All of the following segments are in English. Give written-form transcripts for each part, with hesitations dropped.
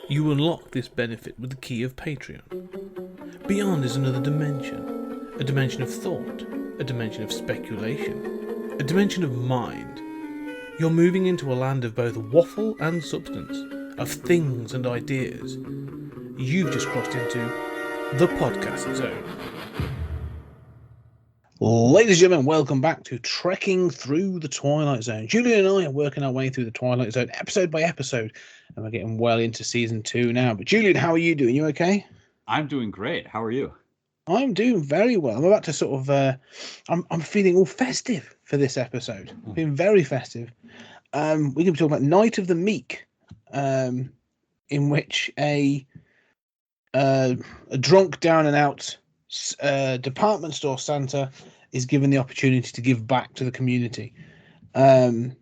You unlock this benefit with the key of Patreon. Beyond is another dimension. A dimension of thought. A dimension of speculation. A dimension of mind. You're moving into a land of both waffle and substance. Of things and ideas. You've just crossed into the podcast zone. Ladies and gentlemen, welcome back to Trekking Through the Twilight Zone. Julian and I are working our way through the Twilight Zone episode by episode, and we're getting well into season 2 now. But Julian, how are you doing? You okay? I'm doing great. How are you? I'm doing very well. I'm about to sort of, I'm feeling all festive for this episode. Feeling very festive. We're going to be talking about Night of the Meek, in which a drunk, down and out department store Santa is given the opportunity to give back to the community. What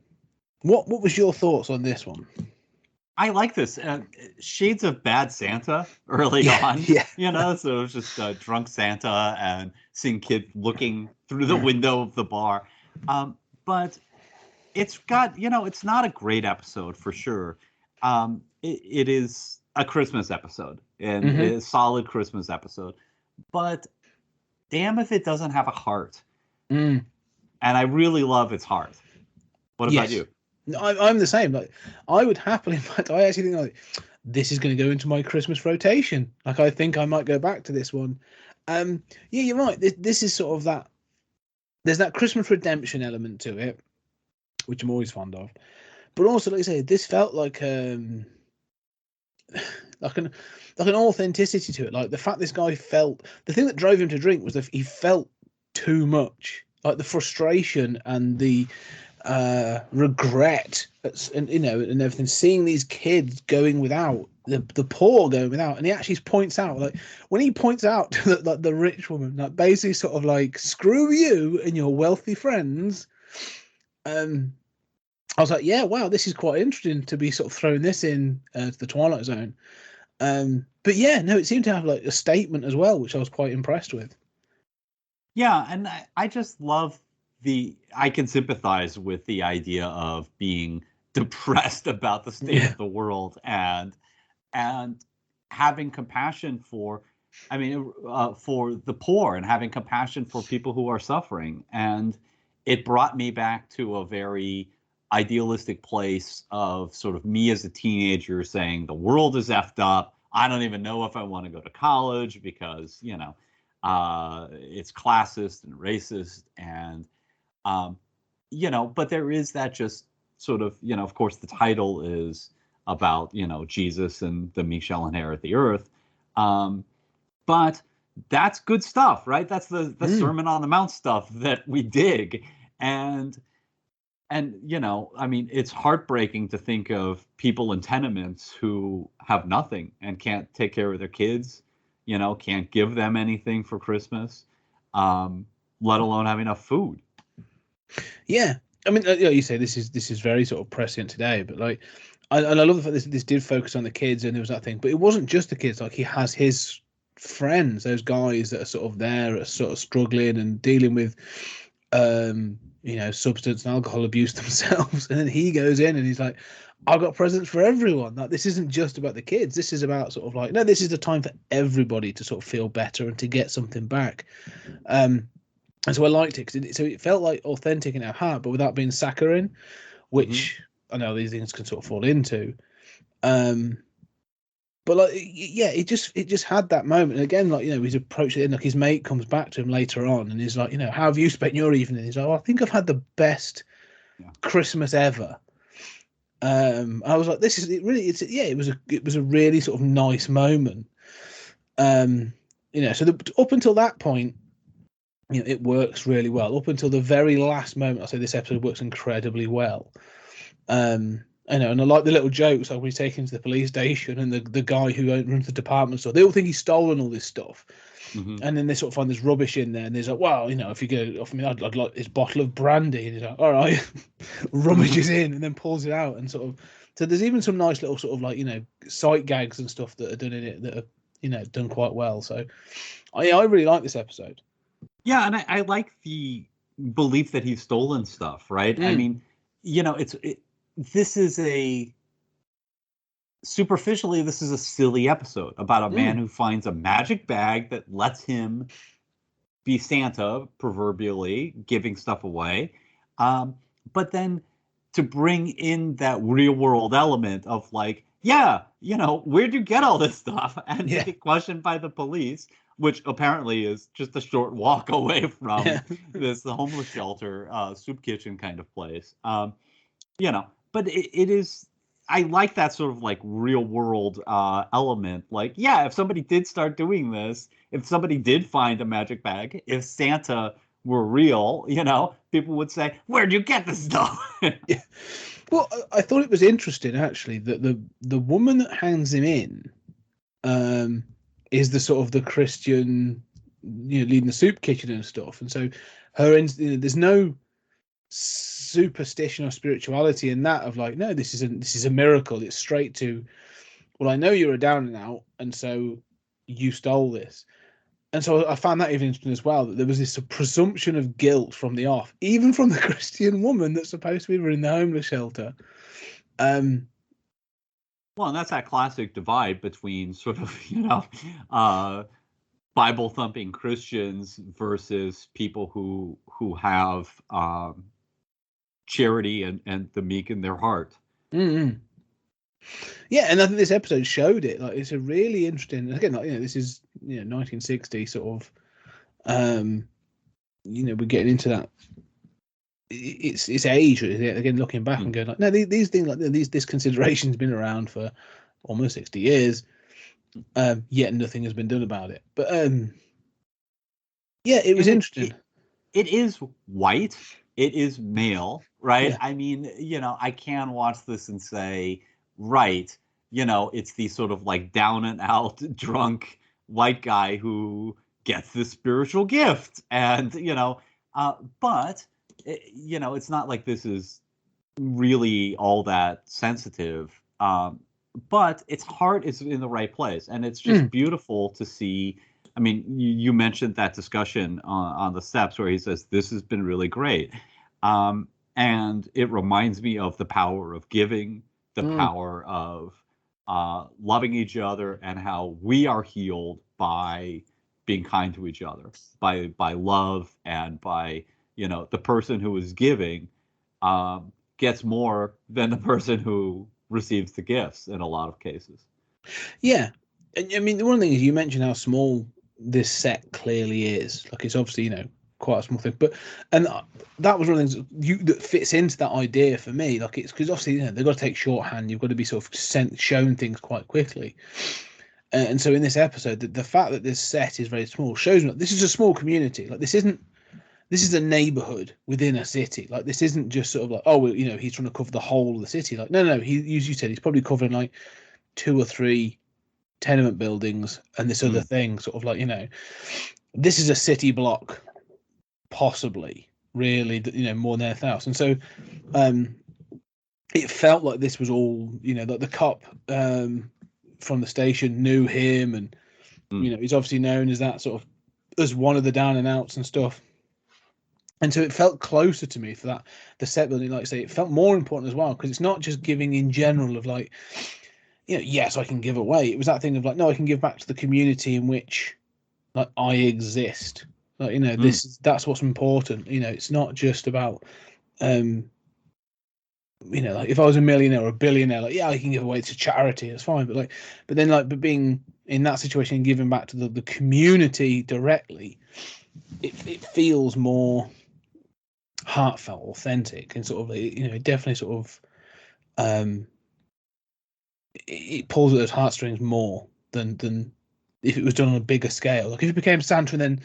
was your thoughts on this one? I like this. Shades of Bad Santa early on. Yeah. You know, so it was just drunk Santa and seeing kids looking through the window of the bar. But it's got, it's not a great episode for sure. It is a Christmas episode and a solid Christmas episode. But damn if it doesn't have a heart. And I really love its heart. What about you? I'm the same. Like, I would happily, I actually think like this is going to go into my Christmas rotation. Like, I think I might go back to this one. Yeah, you're right. This is sort of that. There's that Christmas redemption element to it, which I'm always fond of. But also, like I say, this felt like an authenticity to it. Like the fact this guy felt, the thing that drove him to drink was that he felt too much. Like the frustration and the regret and everything, seeing these kids going without, the poor going without. And he actually points out, like when he points out to the rich woman, like basically sort of like, screw you and your wealthy friends. I was like, yeah, wow, this is quite interesting to be sort of throwing this in to the Twilight Zone. But yeah, no, it seemed to have like a statement as well, which I was quite impressed with. Yeah, and I just love I can sympathize with the idea of being depressed about the state of the world and having compassion for the poor and having compassion for people who are suffering. And it brought me back to a very idealistic place of sort of me as a teenager saying the world is effed up. I don't even know if I want to go to college because, it's classist and racist and, but there is that just sort of, of course, the title is about, Jesus and the meek shall inherit the earth. But that's good stuff, right? That's the Sermon on the Mount stuff that we dig. And it's heartbreaking to think of people in tenements who have nothing and can't take care of their kids, can't give them anything for Christmas, let alone have enough food. Yeah. I mean, you say this is very sort of prescient today, but like, I love the fact this did focus on the kids and there was that thing, but it wasn't just the kids. Like, he has his friends, those guys that are sort of there, are sort of struggling and dealing with, substance and alcohol abuse themselves. And then he goes in and he's like, I've got presents for everyone. Like, this isn't just about the kids. This is about sort of like, no, this is the time for everybody to sort of feel better and to get something back. And so I liked it because it felt like authentic in our heart, but without being saccharine, which I know these things can sort of fall into. But like, yeah, it just had that moment. And again, like, he's approached it, and like his mate comes back to him later on, and he's like, how have you spent your evening? He's like, I think I've had the best Christmas ever. I was like, this is it. Really, it was a really sort of nice moment. So up until that point, it works really well. Up until the very last moment, I say this episode works incredibly well. I know, and I like the little jokes, like when he's taken to the police station and the guy who runs the department store, they all think he's stolen all this stuff. And then they sort of find this rubbish in there, and he's like, well, if you go off me, I'd like this bottle of brandy. And he's like, all right, rummages in and then pulls it out. And sort of, so there's even some nice little sort of like, sight gags and stuff that are done in it that are, done quite well. So I really like this episode. Yeah, and I like the belief that he's stolen stuff, right? I mean, this is superficially, this is a silly episode about a man Mm. who finds a magic bag that lets him be Santa, proverbially, giving stuff away. Um, but then to bring in that real world element of like, yeah, where'd you get all this stuff? And to Yeah. get questioned by the police, which apparently is just a short walk away from Yeah. this homeless shelter, soup kitchen kind of place. But it is. I like that sort of like real world element. Like, yeah, if somebody did start doing this, if somebody did find a magic bag, if Santa were real, people would say, "Where'd you get this stuff?" Yeah. Well, I thought it was interesting actually that the woman that hands him in um, is the sort of the Christian, leading the soup kitchen and stuff, and so there's no superstition or spirituality in that of like, no, this is a miracle. It's straight to, well, I know you're a down and out, and so you stole this. And so I found that even interesting as well, that there was this presumption of guilt from the off, even from the Christian woman that's supposed to be running the homeless shelter. Well, and that's that classic divide between sort of, Bible thumping Christians versus people who have charity and the meek in their heart. Mm-hmm. Yeah, and I think this episode showed it. Like, it's a really interesting. Again, like, this is 1960 sort of. We're getting into that. It's age again. Looking back and going like, no, these things like this consideration's been around for almost 60 years. Yet nothing has been done about it. But yeah, it was interesting. It is white. It is male, right? Yeah. I mean, I can watch this and say, right, it's the sort of like down and out drunk white guy who gets this spiritual gift. And, but, it's not like this is really all that sensitive. But its heart is in the right place. And it's just beautiful to see. I mean, you mentioned that discussion on the steps where he says, this has been really great. And it reminds me of the power of giving, the power of loving each other, and how we are healed by being kind to each other, by love, and by, the person who is giving gets more than the person who receives the gifts in a lot of cases. Yeah. And I mean, one of the things you mentioned how small this set clearly is. Like, it's obviously, quite a small thing, but that was one of the things that fits into that idea for me. Like, it's because obviously, they've got to take shorthand. You've got to be sort of shown things quite quickly. And so in this episode, the fact that this set is very small shows me that this is a small community. Like, this is a neighborhood within a city. Like, this isn't just sort of like, oh, well, he's trying to cover the whole of the city. Like, no, as you said, he's probably covering like 2 or 3 tenement buildings and this other thing, sort of like, this is a city block, possibly, really, more than anything else. And so it felt like this was all, like the cop from the station knew him, and he's obviously known as that sort of, as one of the down and outs and stuff. And so it felt closer to me for that. The set building, like I say, it felt more important as well, because it's not just giving in general of like, yes, I can give away. It was that thing of like, no, I can give back to the community in which like I exist. Like, that's what's important. It's not just about, like if I was a millionaire or a billionaire, like, yeah, I can give away to charity, it's fine. But being in that situation and giving back to the community directly, it feels more heartfelt, authentic, and sort of, definitely sort of, it pulls at those heartstrings more than if it was done on a bigger scale. Like, if it became Santa and then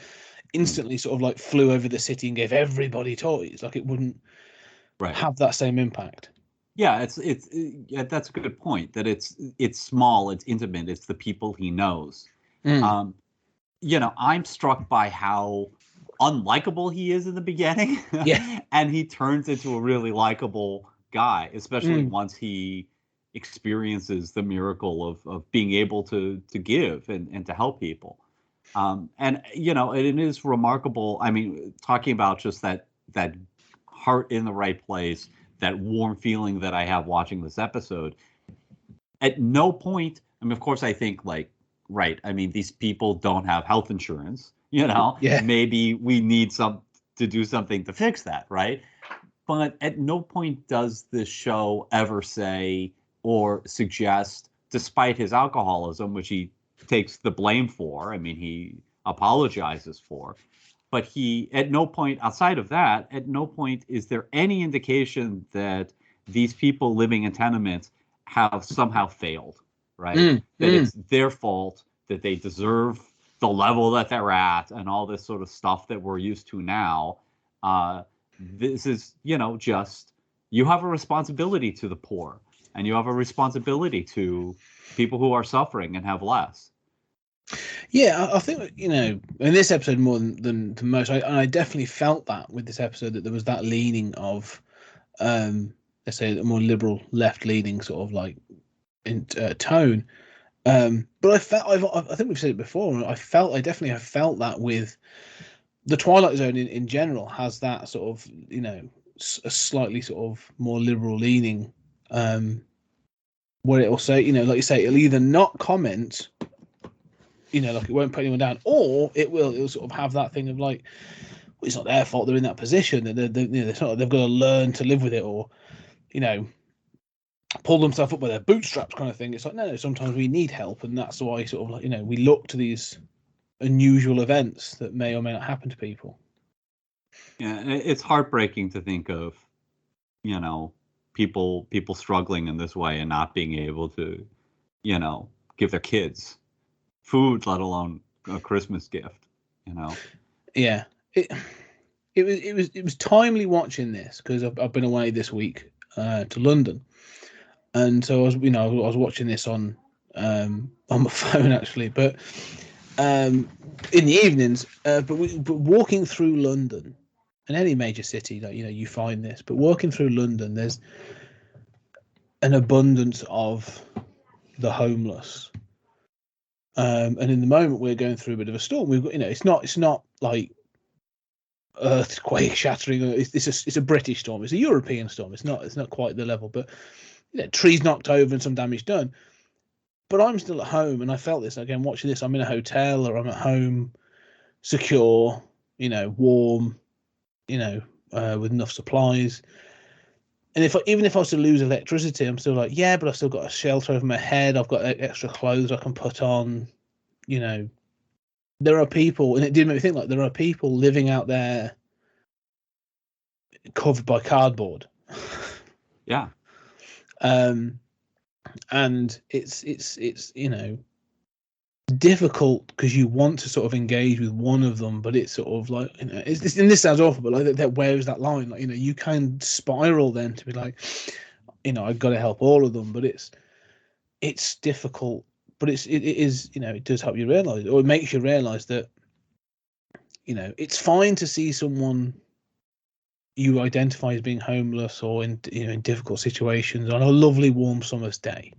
instantly sort of like flew over the city and gave everybody toys, like, it wouldn't have that same impact. Yeah, that's a good point. That it's small, it's intimate, it's the people he knows. I'm struck by how unlikable he is in the beginning. Yeah. And he turns into a really likable guy, especially once he experiences the miracle of being able to give and to help people. And it is remarkable. I mean, talking about just that heart in the right place, that warm feeling that I have watching this episode. at no point, I mean, of course, I think like, right. I mean, these people don't have health insurance, Yeah. maybe we need to do something to fix that. Right. But at no point does this show ever say or suggest, despite his alcoholism, which he takes the blame for, I mean, he apologizes for, but he, at no point outside of that, at no point is there any indication that these people living in tenements have somehow failed, right? That it's their fault, that they deserve the level that they're at, and all this sort of stuff that we're used to now. This is, just you have a responsibility to the poor, and you have a responsibility to people who are suffering and have less. Yeah, I think in this episode more than most, I definitely felt that with this episode that there was that leaning of, let's say, a more liberal, left-leaning sort of like in tone. But I think we've said it before. I definitely have felt that with the Twilight Zone in general has that sort of a slightly sort of more liberal leaning, where it'll say like you say it'll either not comment, like it won't put anyone down, or it'll sort of have that thing of like, well, it's not their fault they're in that position, that they've got to learn to live with it, or pull themselves up by their bootstraps kind of thing. It's like, no, sometimes we need help, and that's why sort of like we look to these unusual events that may or may not happen to people. Yeah, it's heartbreaking to think of, people struggling in this way and not being able to, give their kids food, let alone a Christmas gift. Yeah, it was timely watching this because I've been away this week to London, and so I was watching this on my phone actually, but in the evenings. But walking through London, and any major city, like you find this, but walking through London, there's an abundance of the homeless. And in the moment we're going through a bit of a storm. We've got, it's not like earthquake shattering. It's a British storm. It's a European storm. It's not quite the level, but trees knocked over and some damage done. But I'm still at home, and I felt this again watching this. I'm in a hotel or I'm at home, secure, warm, with enough supplies. And even if I was to lose electricity, I'm still like, yeah, but I've still got a shelter over my head. I've got extra clothes I can put on. There are people, and it did make me think like there are people living out there covered by cardboard. Yeah. And it's difficult because you want to sort of engage with one of them, but it's sort of like and this sounds awful, but like that where is that line? Like you can spiral then to be like, I've got to help all of them, but it's difficult. But it is it does help you realize, or it makes you realize that it's fine to see someone you identify as being homeless or in difficult situations on a lovely warm summer's day.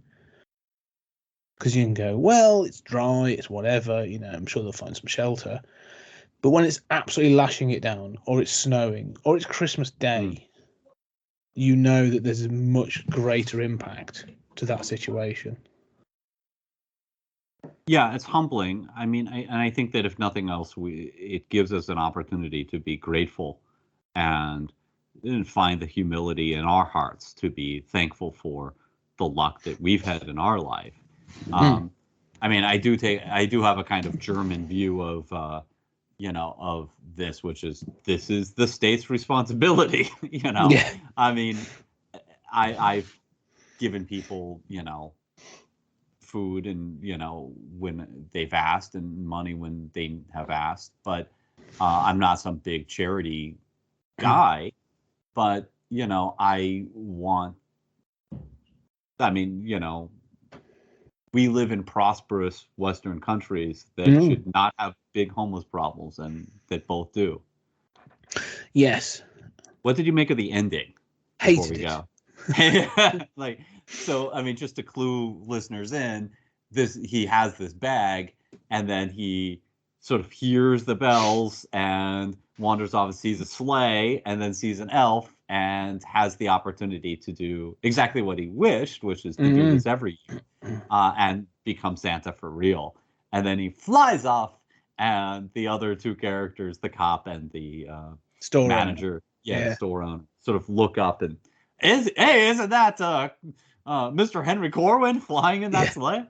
Because you can go, well, it's dry, it's whatever, I'm sure they'll find some shelter. But when it's absolutely lashing it down, or it's snowing, or it's Christmas Day, that there's a much greater impact to that situation. Yeah, it's humbling. I mean, I think that if nothing else, it gives us an opportunity to be grateful and find the humility in our hearts to be thankful for the luck that we've had in our life. I mean, I do have a kind of German view of, of this, which is the state's responsibility. Yeah. I mean, I've given people, food and when they've asked, and money when they have asked, but I'm not some big charity guy. But I mean, we live in prosperous Western countries that should not have big homeless problems, and that both do. Yes. What did you make of the ending? Hated it. Like, so, I mean, just to clue listeners in, he has this bag, and then he sort of hears the bells and wanders off and sees a sleigh, and then sees an elf, and has the opportunity to do exactly what he wished, which is to do this every year, and become Santa for real. And then he flies off, and the other two characters, the cop and the store manager, the store owner, sort of look up and, isn't that Mr. Henry Corwin flying in that sleigh?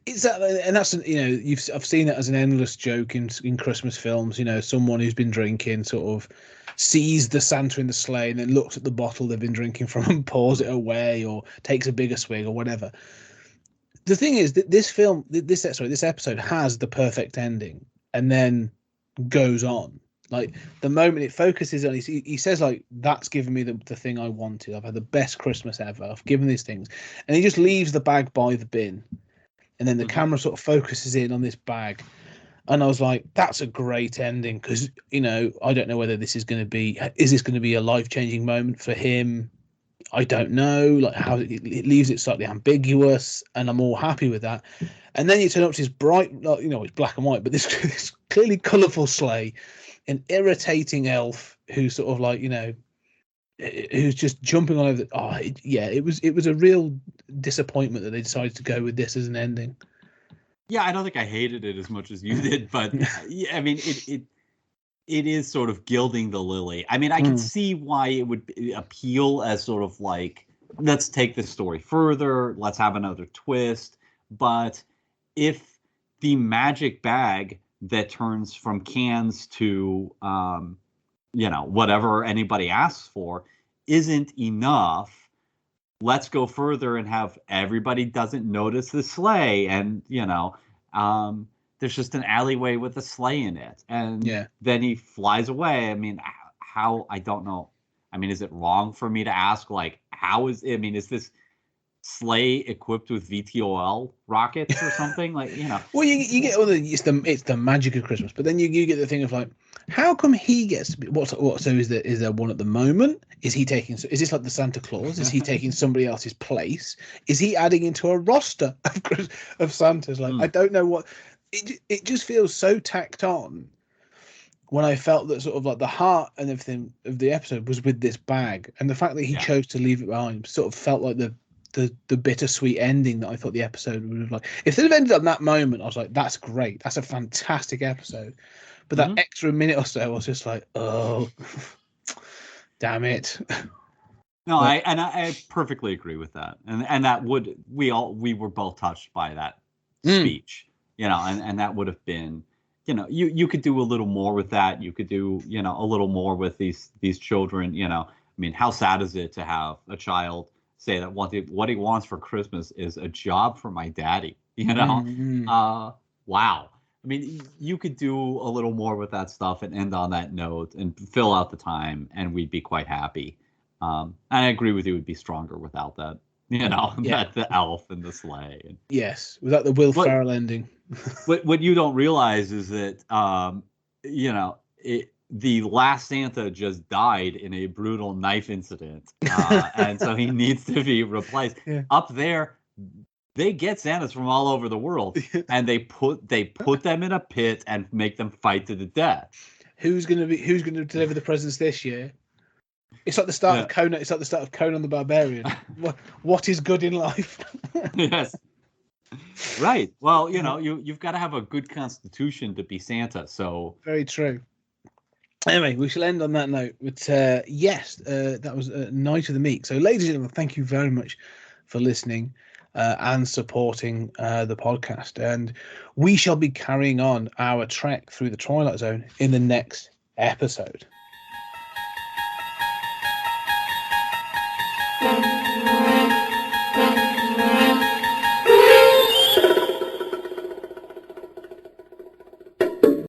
It's that, and that's, you know, I've seen it as an endless joke in Christmas films. You know, someone who's been drinking sort of sees the Santa in the sleigh and then looks at the bottle they've been drinking from and pours it away or takes a bigger swig or whatever. The thing is that this episode has the perfect ending and then goes on. Like, the moment it focuses on, he says, like, that's given me the thing I wanted. I've had the best Christmas ever. I've given these things. And he just leaves the bag by the bin. And then the camera sort of focuses in on this bag. And I was like, that's a great ending. Because, you know, I don't know whether this is going to be a life-changing moment for him? I don't know. Like, how it leaves it slightly ambiguous. And I'm all happy with that. And then you turn up to this bright, you know, it's black and white, but this clearly colourful sleigh, an irritating elf who's sort of like, you know, who's just jumping all over. It was a real disappointment that they decided to go with this as an ending. Yeah, I don't think I hated it as much as you did, but yeah, I mean, it is sort of gilding the lily. I mean, I can see why it would appeal as sort of like, let's take this story further, let's have another twist. But if the magic bag that turns from cans to you know, whatever anybody asks for isn't enough, let's go further and have everybody doesn't notice the sleigh, and, you know, there's just an alleyway with a sleigh in it, and then he flies away. I mean, how, I don't know. I mean, is it wrong for me to ask, like, is this sleigh equipped with VTOL rockets or something? Like, you know. Well, you get it's the magic of Christmas, but then you get the thing of like, how come he gets to be, what? So is there one at the moment? Is this like the Santa Claus? Is he taking somebody else's place? Is he adding into a roster of Santas? Like, I don't know what. It just feels so tacked on. When I felt that sort of like the heart and everything of the episode was with this bag, and the fact that he chose to leave it behind sort of felt like the bittersweet ending that I thought the episode would have like. If it had ended on that moment, I was like, that's great. That's a fantastic episode. But that extra minute or so, I was just like, oh, damn it. No, I perfectly agree with that. And that we were both touched by that speech, you know, and that would have been, you know, you could do a little more with that. You could do, you know, a little more with these children, you know. I mean, how sad is it to have a child say that what he wants for Christmas is a job for my daddy, you know? Wow. I mean, you could do a little more with that stuff and end on that note and fill out the time, and we'd be quite happy. And I agree with you; it would be stronger without that, you know, that the elf and the sleigh. And, yes, without the Will Ferrell ending. what you don't realize is that, you know, the last Santa just died in a brutal knife incident, and so he needs to be replaced. Up there, they get Santas from all over the world, and they put them in a pit and make them fight to the death. Who's going to deliver the presents this year? It's like the start of Conan. It's like the start of Conan the Barbarian. What is good in life? Yes. Right. Well, you know, you've got to have a good constitution to be Santa. So very true. Anyway, we shall end on that note. But yes, that was Night of the Meek. So, ladies and gentlemen, thank you very much for listening and supporting the podcast. And we shall be carrying on our trek through the Twilight Zone in the next episode.